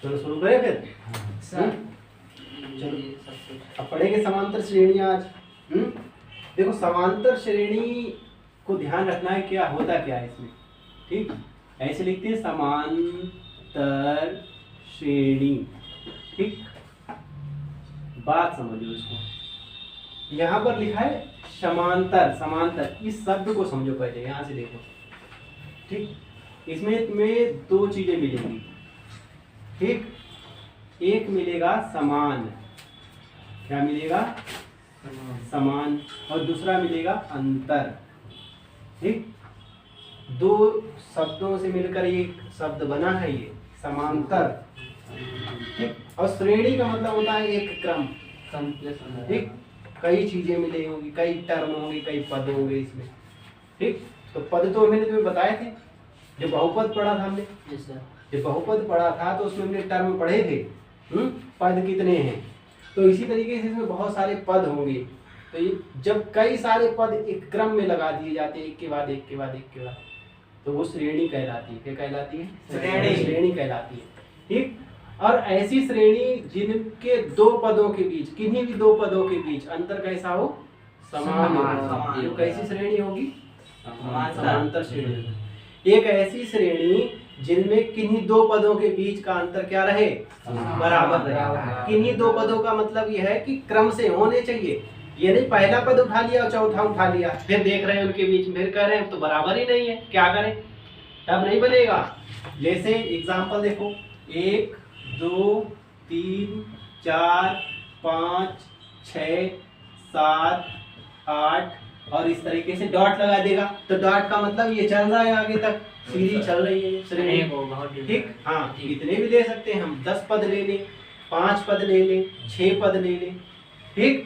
चलो शुरू करें फिर। सर चलो अब पढ़ेंगे समांतर श्रेणी आज। देखो समांतर श्रेणी को ध्यान रखना है, क्या होता क्या है इसमें। ठीक, ऐसे लिखते हैं समांतर श्रेणी। ठीक, बात समझो इसको। यहाँ पर लिखा है समांतर, समांतर इस शब्द को समझो पहले, यहाँ से देखो। ठीक, इसमें तुम्हें दो चीजें मिलेंगी। ठीक, एक मिलेगा समान, क्या मिलेगा, समान, और दूसरा मिलेगा अंतर। ठीक, दो शब्दों से मिलकर एक शब्द बना है ये समांतर। ठीक, और श्रेणी का मतलब होता है एक क्रम। ठीक, कई चीजें मिली होंगी, कई टर्म होंगे, कई पद होंगे इसमें। ठीक, तो पद तो मैंने तुम्हें बताए थे, जो बहुपद पढ़ा था हमने। जब बहुपद पढ़ा था तो उसमें हमने टर्म पढ़े थे, पद कितने हैं। तो इसी तरीके से इसमें बहुत सारे पद होंगे। तो ये जब कई सारे पद एक क्रम में लगा दिए जाते हैं, एक के बाद एक के बाद एक के बाद, तो वो श्रेणी कहलाती है। क्या कहलाती है? श्रेणी कहलाती है। ठीक, और ऐसी श्रेणी जिनके दो पदों के बीच, किन्हीं भी दो पदों के बीच अंतर कैसा हो, समान हो, ये कैसी श्रेणी होगी? समांतर श्रेणी। एक ऐसी श्रेणी जिनमें किन्हीं दो पदों के बीच का अंतर क्या रहे, बराबर रहे। किन्हीं दो पदों का मतलब यह है कि क्रम से होने चाहिए। ये नहीं पहला पद उठा लिया और चौथा उठा लिया, फिर देख रहे हैं उनके बीच में, फिर कह रहे हैं तो बराबर ही नहीं है, क्या करें, तब नहीं बनेगा। जैसे एग्जांपल देखो, 1 2 3 4 5 6 7 8 और इस तरीके से डॉट लगा देगा, तो डॉट का मतलब ये चल रहा है आगे तक, सीरीज चल रही है श्रेणी। ठीक, हाँ, इतने भी ले सकते हैं हम, 10 पद ले लें, 5 पद ले लें, 6 पद ले लें। ठीक,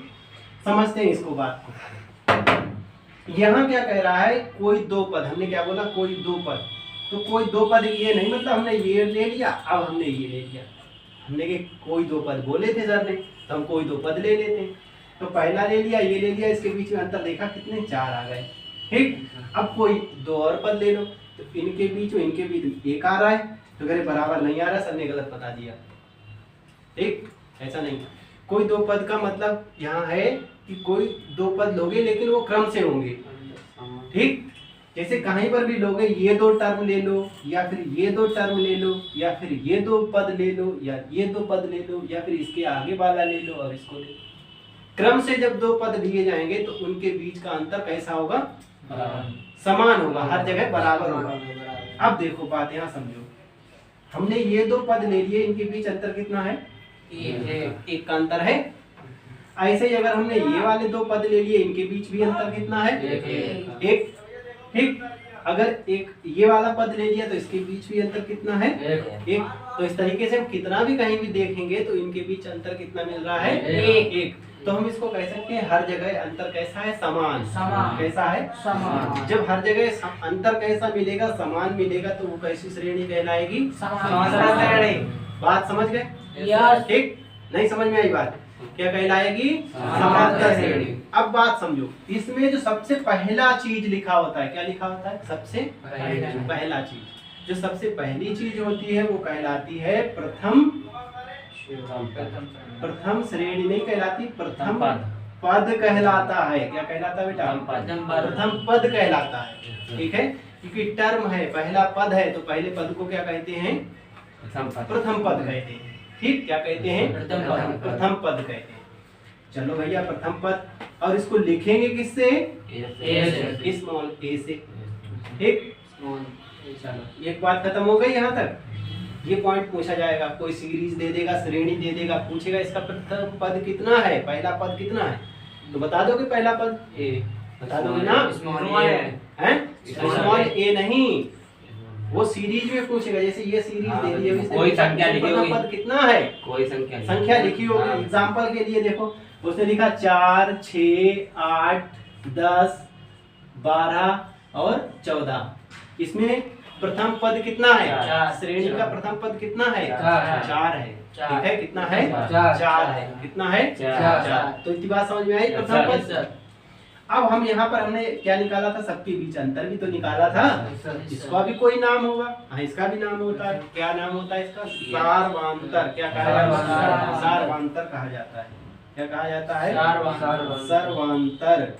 समझते हैं इसको बात को। यहाँ क्या कह रहा है, कोई दो पद, हमने क्या बोला, कोई दो पद। तो कोई दो पद ये नहीं मतलब हमने ये ले लिया अब हमने ये ले लिया, हमने कि कोई दो पद बोले थे सर ने, तो हम कोई दो पद ले लेते हैं। तो पहला ले लिया, ये ले लिया, इसके बीच में अंतर देखा कितने, 4 आ गए। ठीक, अब कोई दो और पद ले लो, तो इनके बीच में 1 आ रहा है, तो कह रहे बराबर नहीं आ रहा, सर ने गलत बता दिया। ठीक, ऐसा नहीं। कोई दो पद का मतलब यहाँ है कि कोई दो पद लोगे लेकिन वो क्रम से होंगे। ठीक, जैसे कहीं पर भी लोगे, ये दो टर्म ले लो, या फिर ये दो टर्म ले लो, या फिर ये दो पद ले लो, या ये दो पद ले लो, या फिर इसके आगे वाला ले लो और इसको ले लो। क्रम से जब दो पद लिए जाएंगे तो उनके बीच का अंतर कैसा होगा, समान होगा, हर जगह बराबर होगा। अब देखो बात यहाँ समझो, हमने ये दो पद ले लिए, इनके बीच अंतर कितना है, एक का अंतर है। ऐसे ही अगर हमने ये वाले दो पद ले लिए, इनके बीच भी अंतर कितना है, एक। ठीक, अगर एक ये वाला पद ले लिया तो इसके बीच भी अंतर कितना है, एक। तो इस तरीके से हम कितना भी कहीं भी देखेंगे तो इनके बीच अंतर कितना मिल रहा है, एक। तो हम इसको कह सकते हैं हर जगह अंतर कैसा है, समान। कैसा है, समान। जब हर जगह अंतर कैसा मिलेगा, समान मिलेगा, तो वो कैसी श्रेणी कहलाएगी, समांतर श्रेणी। बात समझ गए? ठीक, नहीं समझ में आई बात, क्या कहलाएगी, समांतर श्रेणी। अब बात समझो, इसमें जो सबसे पहला चीज लिखा होता है, क्या लिखा होता है, सबसे पहला चीज, जो सबसे पहली चीज होती है वो कहलाती है प्रथम श्रेणी नहीं कहलाती, प्रथम पद कहलाता है। क्या कहलाता है बेटा, प्रथम पद कहलाता है। ठीक है, क्योंकि टर्म है, पहला पद है, तो पहले पद को क्या कहते हैं, प्रथम पद कहते हैं। ठीक, क्या कहते हैं, प्रथम पद कहते हैं। चलो भैया, प्रथम पद, और इसको लिखेंगे किससे, स्मॉल ए से। ठीक, चलो एक बात खत्म हो गई। यहाँ तक ये पॉइंट पूछा जाएगा, कोई सीरीज दे देगा, श्रेणी दे देगा, पूछेगा इसका प्रथम पद कितना है, पहला पद कितना है, तो बता दोगे पहला पद ए, बता दोगे ना, स्मॉल ए नहीं, वो सीरीज में पूछेगा। जैसे ये सीरीज दे दी है, कोई संख्या लिखी होगी, पद कितना है, कोई संख्या लिखी होगी। एग्जांपल के लिए देखो, उसने लिखा 4 6 8 10 12 और 14। इसमें प्रथम पद कितना है, श्रेणी का प्रथम पद कितना है, 4 है। ठीक है, कितना है, 4 है। कितना है, 4। तो इतनी बात समझ में आई, प्रथम पद। अब हम यहाँ पर हमने क्या निकाला था, सबके बीच अंतर भी तो निकाला था। इसका भी कोई नाम होगा, हाँ इसका भी नाम होता है। क्या नाम होता है इसका? सार्वांतर। क्या कहा जाता है? सार्वांतर कहा जाता है। क्या कहा जाता है? सर्वांतर।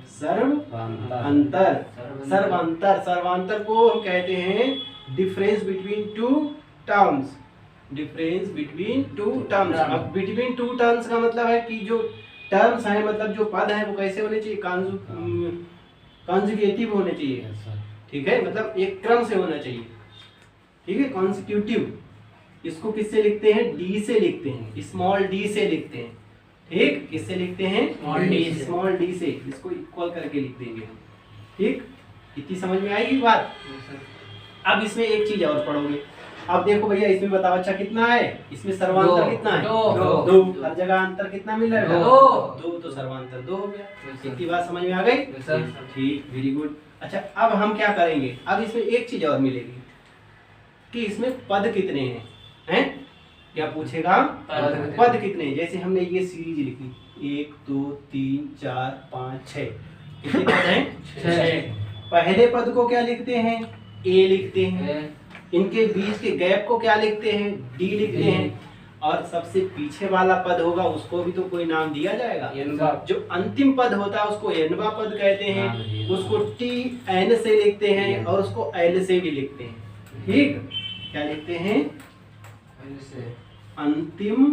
सर्वांतर। सर्वांतर। सर्वांतर को हम कहते हैं difference between two terms. Difference between two terms. अब बिटवीन टू टर्म्स का मतलब है कि जो टर्म्स है, मतलब जो पद है वो कैसे होने चाहिए? कॉन्जुगेटिव होने चाहिए। ठीक है, मतलब एक क्रम से होना चाहिए। ठीक है, कॉन्सिक्यूटिव। इसको किससे लिखते हैं? डी से लिखते हैं, स्मॉल डी से लिखते हैं। ठीक, किससे लिखते हैं? स्मॉल डी से। इसको इक्वल करके लिख देंगे हम। ठीक, इतनी समझ में आएगी बात? अब इसमें एक चीज और पढ़ोगे। अब देखो भैया, इसमें बताओ अच्छा कितना है? इसमें सर्वांतर कितना है? दो। हर जगह अंतर कितना मिल रहा है? दो। तो सर्वांतर 2 हो गया। इतनी बात समझ में आ गई? ठीक, वेरी गुड। अच्छा, अब हम क्या करेंगे? अब इसमें एक चीज और मिलेगी कि इसमें पद कितने हैं? क्या पूछेगा? पद कितने हैं? जैसे हमने ये सीरीज लिखी 1 2 3 4 5 6। कितने पद हैं? 6। पहले पद को क्या लिखते हैं? ए लिखते हैं। इनके बीच के गैप को क्या लिखते हैं? डी लिखते हैं। और सबसे पीछे वाला पद होगा उसको भी तो कोई नाम दिया जाएगा। जो अंतिम पद होता है उसको एनवा पद कहते हैं। उसको टी एन से लिखते हैं और उसको एल से भी लिखते हैं। ठीक, क्या लिखते हैं? अंतिम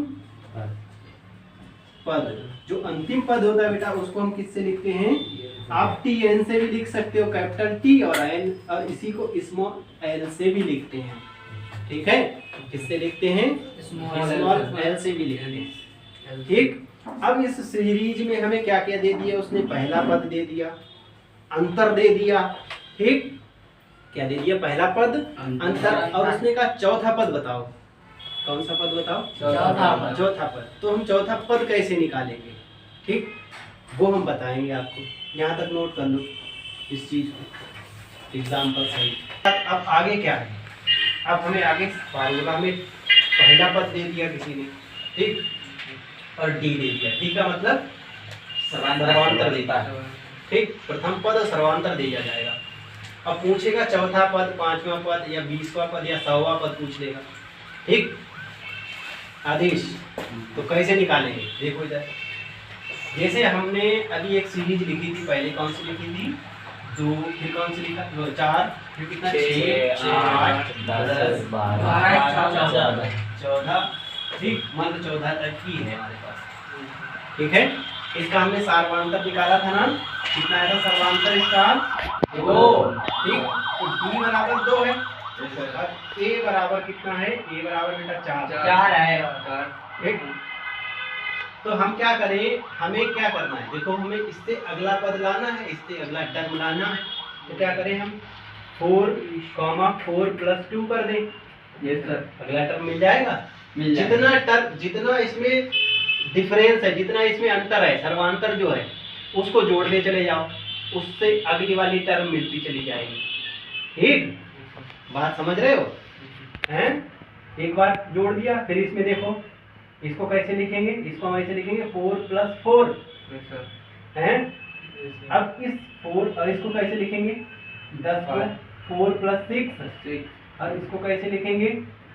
पद। जो अंतिम पद होता है बेटा उसको हम किससे लिखते हैं? आप टी एन से भी लिख सकते हो, कैपिटल टी, और एन, और इसी को स्मॉल एल से भी लिखते हैं। ठीक है, किससे लिखते हैं? स्मॉल एल से भी लिखते हैं। ठीक, अब इस सीरीज में हमें क्या क्या दे दिया? उसने पहला पद दे दिया, अंतर दे दिया। ठीक, क्या दे दिया? पहला पद, अंतर, और उसने कहा चौथा पद बताओ। कौन सा पद बताओ? चौथा पद। तो हम चौथा पद कैसे निकालेंगे? ठीक, वो हम बताएंगे आपको। यहाँ तक नोट कर लो इस चीज को, एग्जाम्पल सही। अब आगे क्या है? अब हमें आगे फार्मूला में पहला पद दे दिया किसी ने, ठीक, और डी दे दिया। डी का मतलब सर्वांतर देता है। ठीक, प्रथम पद और सर्वांतर दिया जाएगा। अब पूछेगा चौथा पद, 5वां पद या 20वां पद या 100वां पद पूछ लेगा। ठीक, आदेश तो कैसे निकालेंगे? देखो इधर, जैसे हमने अभी एक सीरीज लिखी थी, पहले कौन सी लिखी थी? 2, फिर कौन सी लिखा? 4, फिर कितना? 6 8 10 12 14। ठीक, मतलब 14 तक ही है हमारे पास। ठीक है, इसका हमने सर्वांतर निकाला था ना, कितना आया था सर्वांतर इसका? 2। ठीक, तो डी बराबर 2 है। ए बराबर कितना है? ए बराबर बेटा 4 है। ठीक, तो हम क्या करें? हमें क्या करना है? देखो, हमें इससे अगला पद लाना है, इससे अगला टर्म लाना है। तो क्या करें हम? 4, 4 + 2 कर दें। यस सर, अगला टर्म मिल जाएगा। जितना इसमें डिफरेंस है, जितना इसमें अंतर है, सर्वांतर जो है, उसको जोड़ते चले जाओ, उससे अगली वाली टर्म मिलती चली जाएगी। ठीक, बात समझ रहे हो? हैं? एक बार जोड़ दिया, फिर इसमें देखो, इसको कैसे लिखेंगे? इसको हम ऐसे लिखेंगे 4 + 4 हैं। अब इस 4 और इसको कैसे लिखेंगे? 10 को 4 + 6, और इसको कैसे लिखेंगे?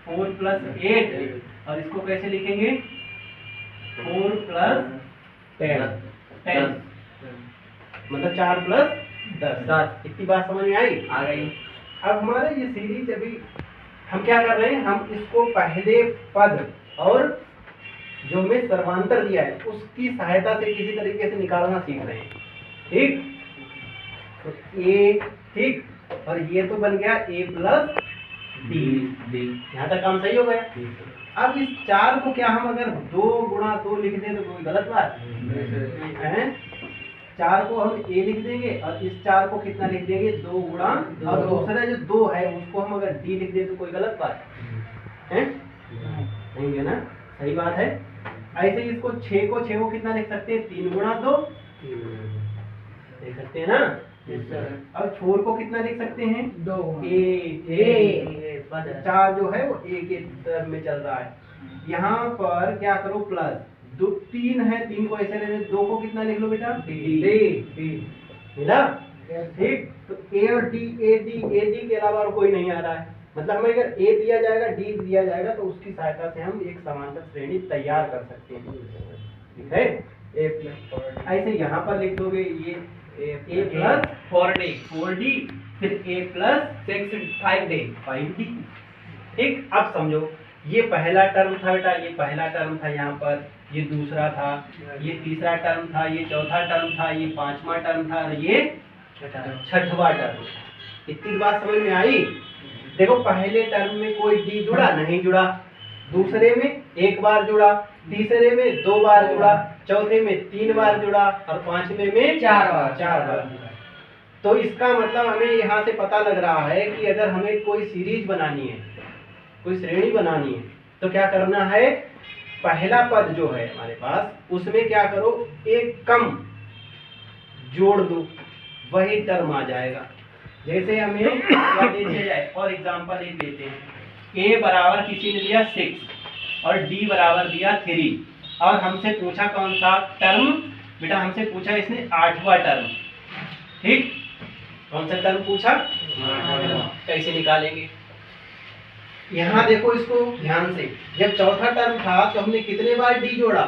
4 + 8, और इसको कैसे लिखेंगे? 4 + 10, मतलब 4 + 10। इतनी बात समझ में आई? आ गई। अब हमारे ये सीरीज अभी हम क्या कर रहे हैं? हम इसको पहले पद और जो हमें सर्वांतर दिया है उसकी सहायता से किसी तरीके से निकालना सीख रहे हैं। ठीक, तो ए, ठीक, और ये तो बन गया a + d। यहाँ तक काम सही हो गया। अब इस 4 को क्या हम अगर 2 × 2 लिख दें तो कोई गलत बात है? 4 को हम a लिख देंगे और इस 4 को कितना लिख देंगे? 2 × और दूसरा जो 2 है उसको हम अगर d लिख दें तो कोई गलत बात है? नहीं है ना? सही बात है। ऐसे ही इसको 6 को कितना लिख सकते हैं? 3 × 2 लिख सकते हैं ना? अब 4 को कितना लिख सकते हैं? 2 4 जो है वो a के टर्म में चल रहा है। यहाँ पर क्या करो? प्लस, दो 3 है, 3 को ऐसे लेने, 2 को कितना लिख लो बेटा, डी मिला। ठीक, तो ए और डी, ए डी के अलावा और कोई नहीं आ रहा है, मतलब हमें अगर ए दिया जाएगा, डी दिया जाएगा, तो उसकी सहायता से हम एक समांतर श्रेणी तैयार कर सकते हैं। ठीक है, ए प्लस ऐसे यहाँ पर लिख दोगे ये ए प्लस 4d, फिर ए प्लस 5d। ठीक, अब समझो, ये पहला टर्म था बेटा, ये पहला टर्म था यहाँ पर, ये दूसरा था, ये तीसरा टर्म था, ये चौथा टर्म था, ये पांचवा टर्म था, और ये छठवां टर्म। इतनी बात समझ में आई? देखो, पहले टर्म में कोई डी जुड़ा नहीं जुड़ा, दूसरे में एक बार जुड़ा, तीसरे में 2 बार जुड़ा, चौथे में 3 बार जुड़ा, और पांचवे में 4 बार जुड़ा। तो इसका मतलब हमें यहाँ से पता लग रहा है कि अगर हमें कोई सीरीज बनानी है, कोई श्रेणी बनानी है, तो क्या करना है, पहला पद जो है हमारे पास, उसमें क्या करो, एक कम जोड़ दो, वही टर्म आ जाएगा। जैसे हमें क्या दे दिया जाए, फॉर एग्जांपल एक लेते हैं, a बराबर किसी ने दिया 6 और d बराबर दिया 3, और हमसे पूछा कौन सा टर्म, बेटा हमसे पूछा इसने 8वां टर्म। ठीक, कौन सा टर्म पूछा, कैसे निकालेंगे? यहाँ देखो इसको ध्यान से, जब चौथा टर्म था तो हमने कितने बार डी जोड़ा,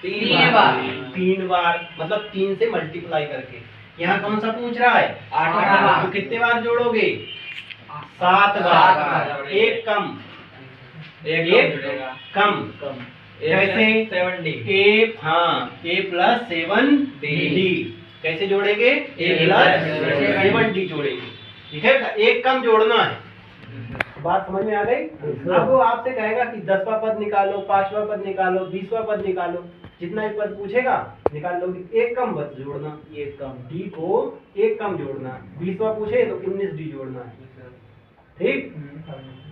3 बार, मतलब 3 से मल्टीप्लाई करके। यहाँ कौन सा पूछ रहा है, 8, तो कितने बार जोड़ोगे, 7 बार, एक कम, एक कम, कैसे, 7d, a प्लस 7d, कैसे जोड़ेंगे, a प्लस 7d जोड़ेंगे। ठीक है, एक कम जोड़ना है। बात समझ में आ गई? अब वो आपसे कहेगा कि 10वां पद निकालो, 5वां पद निकालो, 20वां पद निकालो, जितना भी पद पूछेगा निकाल लो। एक कम पद जोड़ना, एक कम डी को एक कम जोड़ना, 20वां पूछे तो 19d जोड़ना है। ठीक,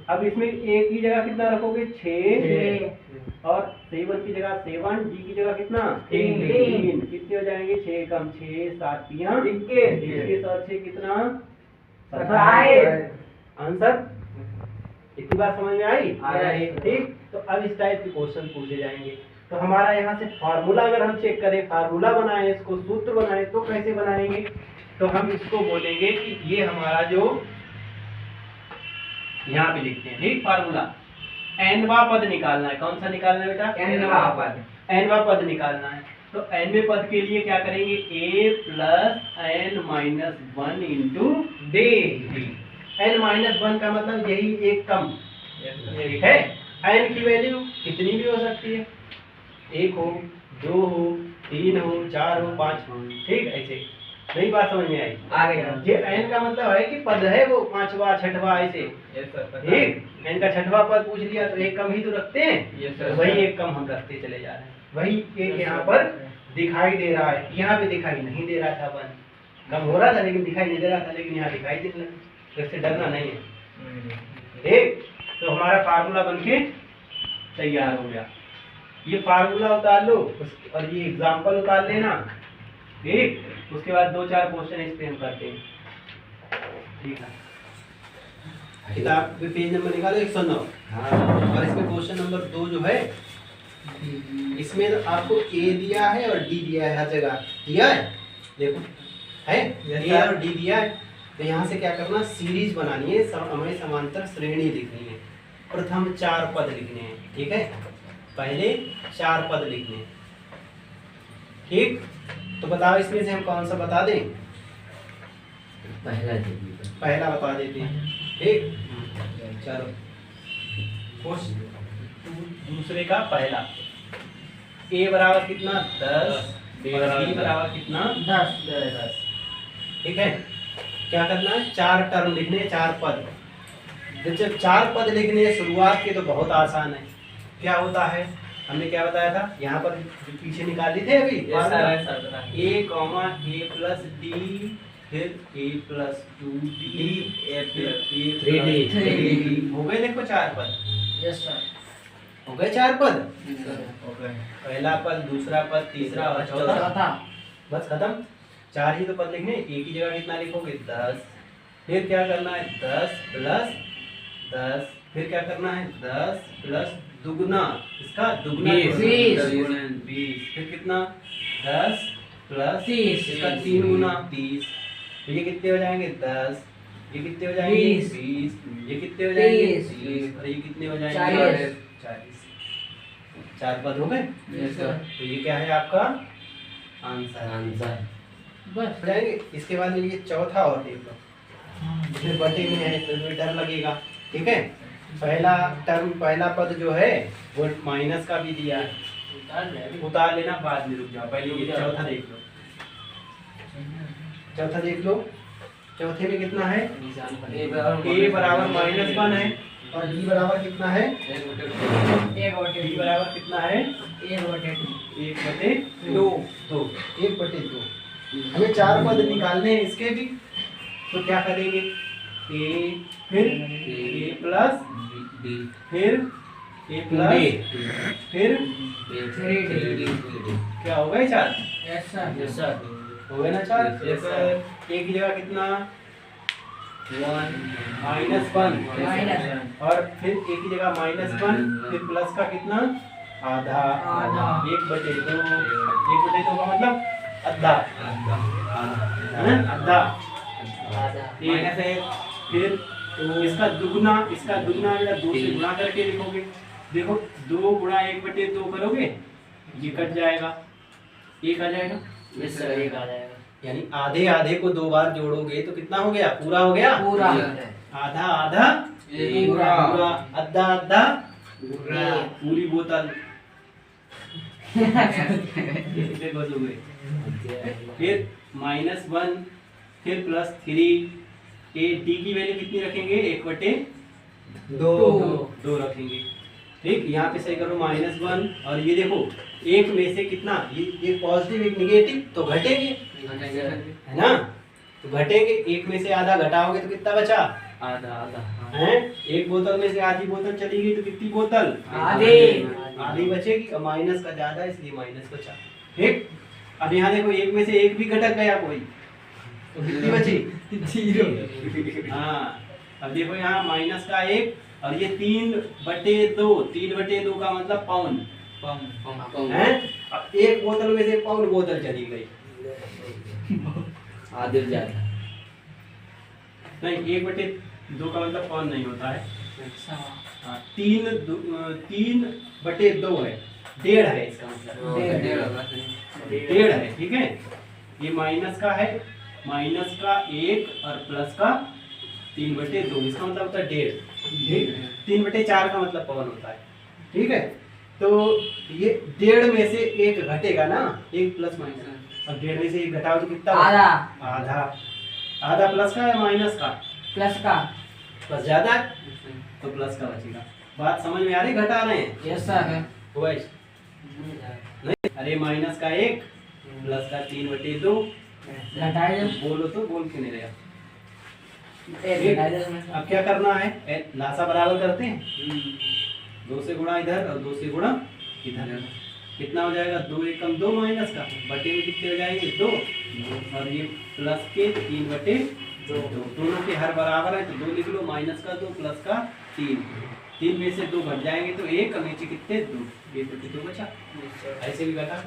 अब इसमें ए की जगह कितना रखोगे, 6, और 7 की जगह 7, डी की जगह कितना, 3, कितने हो जाएंगे, 6 कम 6, 7 21 और 6 कितना, 27। आंसर, इतनी बात समझ में आई? ठीक, तो अब इस टाइप के क्वेश्चन पूछे जाएंगे। तो हमारा यहाँ से फार्मूला अगर हम चेक करें, फार्मूला बनाए, इसको सूत्र बनाए, तो कैसे बनाएंगे, तो हम इसको बोलेंगे कि ये हमारा जो यहाँ पे लिखते हैं, ठीक, फार्मूला, nवां पद निकालना है। कौन सा निकालना है बेटा, nवां पद निकालना है। तो nवें पद के लिए क्या करेंगे, a plus n-1 into d। n-1 का मतलब यही एक कम, ठीक है। n की वैल्यू कितनी भी हो सकती है, 1 हो, 2 हो, 3 हो, 4 हो, 5 हो, ठीक, ऐसे। नई बात समझ में आई? ये n का मतलब है कि पद है वो 5वां 6वां ऐसे, ठीक। n का 6वां पद पूछ लिया तो एक कम ही तो रखते हैं, तो वही एक कम हम रखते चले जा रहे हैं। वही एक यहाँ पर दिखाई दे रहा है, यहाँ पे दिखाई नहीं दे रहा था, वन कम हो रहा था लेकिन दिखाई नहीं दे रहा था, लेकिन यहाँ दिखाई दे रहा है, तो इससे डरना नहीं है, ठीक। तो हमारा फार्मूला बनके तैयार हो गया। ये फार्मूला उतार लो और ये एग्जाम्पल उतार लेना, ठीक। उसके बाद 2-4 क्वेश्चन इस पे हम करते हैं, ठीक है। किताब पे पेज नंबर निकालो 109, और इसमें क्वेश्चन नंबर 2 जो है, इसमें आपको ए दिया है और डी दिया है, हर जगह दिया है, देखो है ए और डी दिया है। तो यहाँ से क्या करना, सीरीज बनानी है, हमें समांतर श्रेणी लिखनी है। प्रथम 4 पद लिखने हैं, ठीक है, पहले 4 पद लिखने हैं, ठीक। तो बताओ इसमें से हम कौन सा बता दें, पहला बता देते हैं, ठीक। चलो, दूसरे का पहला, ए बराबर कितना 10, बी बराबर कितना 10, ठीक है। क्या करना है, 4 टर्म लिखने हैं, 4 पद। जब 4 पद लिखने हैं शुरुआत के तो बहुत आसान है। क्या होता है, हमने क्या बताया था, यहाँ पर जो पीछे निकाली थे अभी, a comma a plus D, फिर a प्लस 2d, फिर a 3d। हो गए देखो 4 पद, यस सर, हो गए 4 पद, हो गए। पहला पद, दूसरा पद, तीसरा और चौथा, बस खत्म। 4 ही तो पद लिखने, a की जगह कितना लिखोगे 10, फिर क्या करना है 10 प्लस 10 फिर क्या करना है 10 प्लस दुगना, इसका दुगना 20 20, फिर कितना 10 प्लस 30, इसका 3 गुना 30, तो ये कितने हो जाएंगे 10, ये कितने हो जाएंगे 20, 20, ये कितने हो जाएंगे 30, 30, और ये कितने हो 40, जाएंगे 40। 4 पद हो गए। Yes, sir. तो ये क्या है आपका आंसर आंसर बस हो जाएंगे। इसके बाद में ये चौथा और देख लो, इसमें बटे में है तो इसमें डर लगेगा, ठीक है। पहला टर्म, पहला पद जो है वो माइनस का भी दिया है, उतार लेना बाद में, रुक जाओ पहले ये चौथा देख लो। चौथा देख लो, चौथे में कितना है a बराबर -1 है और b बराबर कितना है, b बराबर कितना है 1/2, 1/2। हमें 4 पद निकालने हैं इसके भी, तो क्या करेंगे a, फिर a प्लस, फिर a प्लस, फिर क्या हो गए 4, यस सर हो गए ना 4। एक की जगह कितना -1 और फिर एक की जगह -1, फिर प्लस का कितना आधा, आधा। 1/2, 1/2 का मतलब आधा, है ना आधा, माइनस है। फिर इसका दुगना बेटा 2 से गुणा करके लिखोगे, देखो 2 गुणा 1/2 करोगे ये कट जाएगा, 1 आ जाएगा, यानी आधे आधे को 2 बार जोड़ोगे तो कितना हो गया, पूरा हो गया, पूरा आधा आधा पूरा। पूरा, आधा आधा पूरी बोतल। कितने बच हो गए, फिर -1, फिर +3, ए डी की वैल्यू कितनी रखेंगे 1/2 रखेंगे, ठीक। यहाँ पे सही करो -1 और ये देखो एक में से कितना, ये पॉजिटिव एक निगेटिव तो घटेंगे, है ना, तो घटेंगे, एक में से आधा घटाओगे तो कितना बचा, आधा हैं। एक बोतल में से आधी बोतल चली गई तो कितनी बोतल, आधी बचेगी, और माइनस का ज्यादा इसलिए माइनस बचा, ठीक। अब यहाँ देखो एक में से एक भी घटक गया कोई तो कितनी बची, 0। हाँ, अब देखो यहाँ माइनस का 1 और ये 3/2 का मतलब पाउंड है। अब एक बोतल में से पाउंड बोतल चली गई, आधे ज्यादा नहीं 1/2 का मतलब पाउंड नहीं होता है, 3/2 है, 1.5 है इसका मतलब, 1.5 है, ठीक है। ये माइनस का है, माइनस का 1 और प्लस का 3/2, इसका मतलब होता है 1.5, ठीक। 3/4 का मतलब पवन होता है, ठीक है। तो ये 1.5 में से 1 घटेगा ना, 1 प्लस माइनस, अब 1.5 में से 1 घटाओ तो कितना, आधा। आधा प्लस का या माइनस का, प्लस ज्यादा है तो प्लस का बचेगा। बात समझ में आ रही, घटा रहे हैं यस सर नहीं, अरे माइनस का 1 प्लस का 3/2, बोलो तो बोल क्यों नहीं रहा। अब क्या करना है, लासा बराबर करते हैं, 2 से गुणा इधर और 2 से गुणा इधर, कितना हो जाएगा 2 एकम 2 माइनस का बटे में कितने हो जाएंगे 2, और ये प्लस के 3/2, दोनों के हर बराबर है तो 2 लिख लो, माइनस का 2 प्लस का 3 में से 2 घट जाएंगे तो 1 और नीचे कितने 2, 1/2 बचा, ऐसे भी बता।